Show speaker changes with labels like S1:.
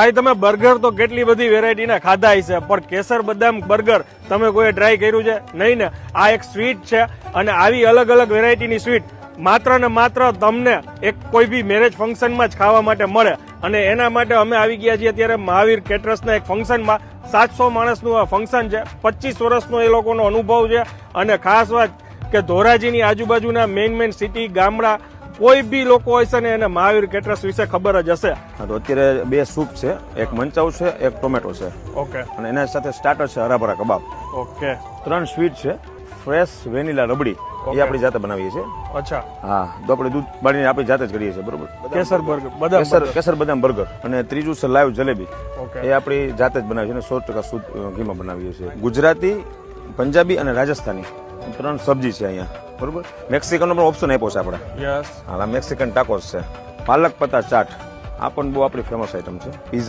S1: ભાઈ તમે બર્ગર તો કેટલી બધી વેરાયટીના ખાધા હશે, પણ કેસર બદામ બર્ગર તમે કોઈ ટ્રાય કર્યું છે? નહીં ને. આ એક સ્વીટ છે અને આવી અલગ અલગ વેરાયટીની સ્વીટ માત્ર ને માત્ર તમને એક કોઈ બી મેરેજ ફંક્શનમાં જ ખાવા માટે મળે. અને એના માટે અમે આવી ગયા છીએ અત્યારે મહાવીર કેટરર્સના એક ફંક્શનમાં. 700 માણસનું આ ફંક્શન છે. 25 વર્ષનો એ લોકોનો અનુભવ છે. અને ખાસ વાત કે ધોરાજીની આજુબાજુના મેઇન સિટી ગામડા કોઈ બી લોકો હશે ને એને મહાવીર કેટરર્સ વિશે ખબર જ હશે.
S2: તો અત્યારે 2 સૂપ છે, એક મંચાઉ છે, એક ટોમેટો છે.
S1: ઓકે.
S2: અને એના સાથે સ્ટાર્ટર છે હરાભરા કબાબ.
S1: ઓકે.
S2: 3 સ્વીટ છે, ફ્રેશ વેનીલા રબડી, એ આપણી જાતે બનાવીએ છીએ.
S1: અચ્છા.
S2: હા, તો આપણે દૂધ બાળીને આપણી જાતે જ કરીએ છીએ. બરોબર.
S1: કેસર બર્ગર, બદામ
S2: કેસર બદામ બર્ગર. અને ત્રીજું છે લાઈવ જલેબી.
S1: ઓકે.
S2: એ આપણી જાતે જ બનાવીએ છીએ, 100% શુદ્ધ ઘીમાં બનાવીએ છીએ. ગુજરાતી, પંજાબી અને રાજસ્થાની 3 સબ્જી છે અહીંયા. બરોબર. મેક્સિકનનો પણ ઓપ્શન આપ્યો છે આપણે.
S1: યસ.
S2: હા, મેક્સિકન ટાકોસ છે, પાલક પત્તા ચાટ, આ પણ બહુ આપણી ફેમસ આઈટમ છે. પીઝા